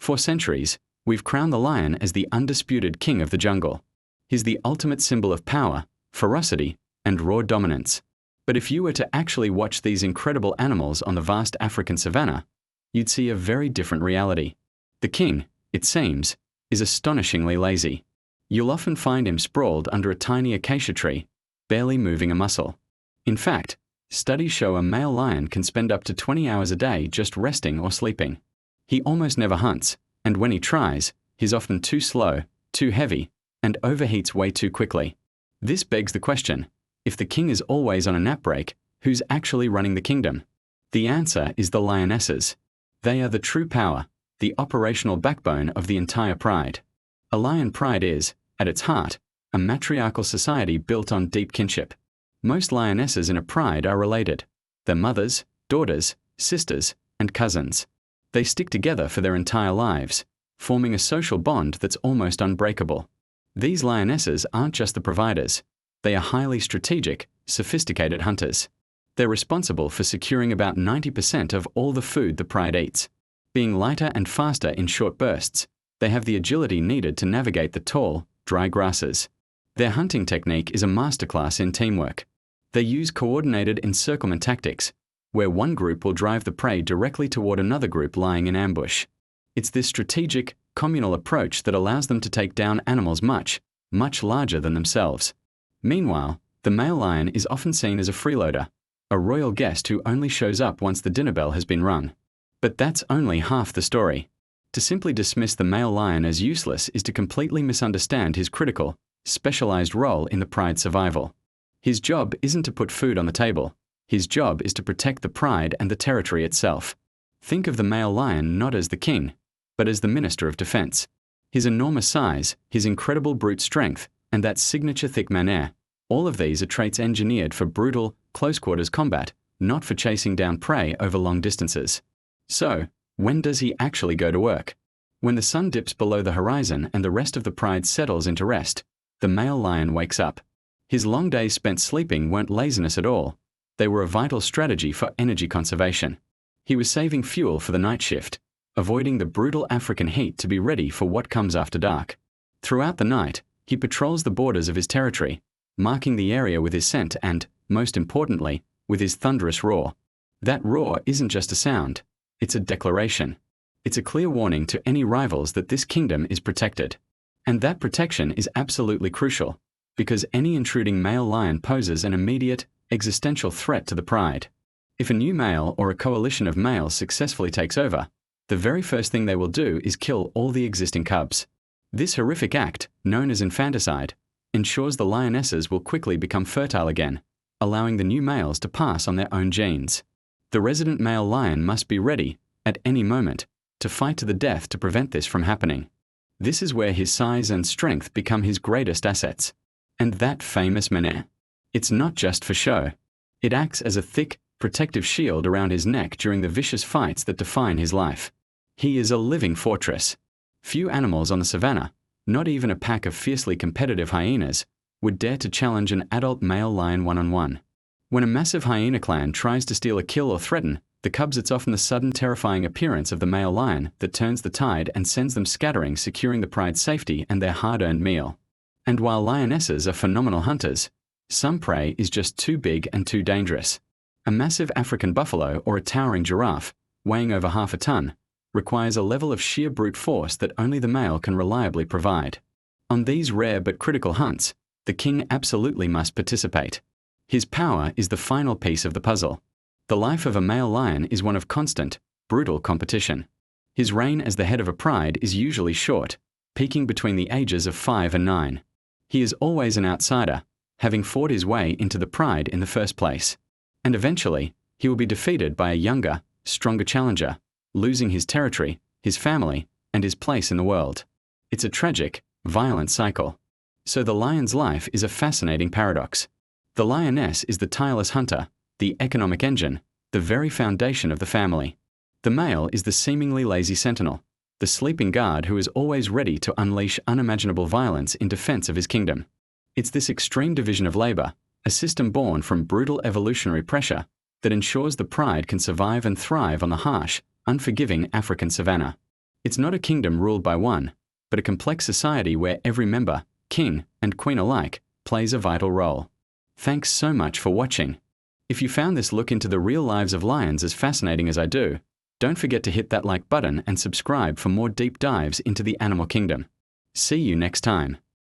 For centuries, we've crowned the lion as the undisputed king of the jungle. He's the ultimate symbol of power, ferocity, and raw dominance. But if you were to actually watch these incredible animals on the vast African savanna, you'd see a very different reality. The king, it seems, is astonishingly lazy. You'll often find him sprawled under a tiny acacia tree, barely moving a muscle. In fact, studies show a male lion can spend up to 20 hours a day just resting or sleeping. He almost never hunts, and when he tries, he's often too slow, too heavy, and overheats way too quickly. This begs the question, if the king is always on a nap break, who's actually running the kingdom? The answer is the lionesses. They are the true power, the operational backbone of the entire pride. A lion pride is, at its heart, a matriarchal society built on deep kinship. Most lionesses in a pride are related. They're mothers, daughters, sisters, and cousins. They stick together for their entire lives, forming a social bond that's almost unbreakable. These lionesses aren't just the providers. They are highly strategic, sophisticated hunters. They're responsible for securing about 90% of all the food the pride eats. Being lighter and faster in short bursts, they have the agility needed to navigate the tall, dry grasses. Their hunting technique is a masterclass in teamwork. They use coordinated encirclement tactics, where one group will drive the prey directly toward another group lying in ambush. It's this strategic, communal approach that allows them to take down animals much, much larger than themselves. Meanwhile, the male lion is often seen as a freeloader, a royal guest who only shows up once the dinner bell has been rung. But that's only half the story. To simply dismiss the male lion as useless is to completely misunderstand his critical, specialized role in the pride's survival. His job isn't to put food on the table. His job is to protect the pride and the territory itself. Think of the male lion not as the king, but as the minister of defense. His enormous size, his incredible brute strength, and that signature thick mane, all of these are traits engineered for brutal, close-quarters combat, not for chasing down prey over long distances. So, when does he actually go to work? When the sun dips below the horizon and the rest of the pride settles into rest, the male lion wakes up. His long days spent sleeping weren't laziness at all. They were a vital strategy for energy conservation. He was saving fuel for the night shift, avoiding the brutal African heat to be ready for what comes after dark. Throughout the night, he patrols the borders of his territory, marking the area with his scent and, most importantly, with his thunderous roar. That roar isn't just a sound, it's a declaration. It's a clear warning to any rivals that this kingdom is protected. And that protection is absolutely crucial, because any intruding male lion poses an immediate, existential threat to the pride. If a new male or a coalition of males successfully takes over, the very first thing they will do is kill all the existing cubs. This horrific act, known as infanticide, ensures the lionesses will quickly become fertile again, allowing the new males to pass on their own genes. The resident male lion must be ready, at any moment, to fight to the death to prevent this from happening. This is where his size and strength become his greatest assets. And that famous mane. It's not just for show. It acts as a thick, protective shield around his neck during the vicious fights that define his life. He is a living fortress. Few animals on the savanna, not even a pack of fiercely competitive hyenas, would dare to challenge an adult male lion one-on-one. When a massive hyena clan tries to steal a kill or threaten the cubs, it's often the sudden terrifying appearance of the male lion that turns the tide and sends them scattering, securing the pride's safety and their hard-earned meal. And while lionesses are phenomenal hunters, some prey is just too big and too dangerous. A massive African buffalo or a towering giraffe, weighing over half a ton, requires a level of sheer brute force that only the male can reliably provide. On these rare but critical hunts, the king absolutely must participate. His power is the final piece of the puzzle. The life of a male lion is one of constant, brutal competition. His reign as the head of a pride is usually short, peaking between the ages of 5 and 9. He is always an outsider, having fought his way into the pride in the first place. And eventually, he will be defeated by a younger, stronger challenger, losing his territory, his family, and his place in the world. It's a tragic, violent cycle. So the lion's life is a fascinating paradox. The lioness is the tireless hunter, the economic engine, the very foundation of the family. The male is the seemingly lazy sentinel, the sleeping guard who is always ready to unleash unimaginable violence in defense of his kingdom. It's this extreme division of labor, a system born from brutal evolutionary pressure, that ensures the pride can survive and thrive on the harsh, unforgiving African savanna. It's not a kingdom ruled by one, but a complex society where every member, king and queen alike, plays a vital role. Thanks so much for watching. If you found this look into the real lives of lions as fascinating as I do, don't forget to hit that like button and subscribe for more deep dives into the animal kingdom. See you next time.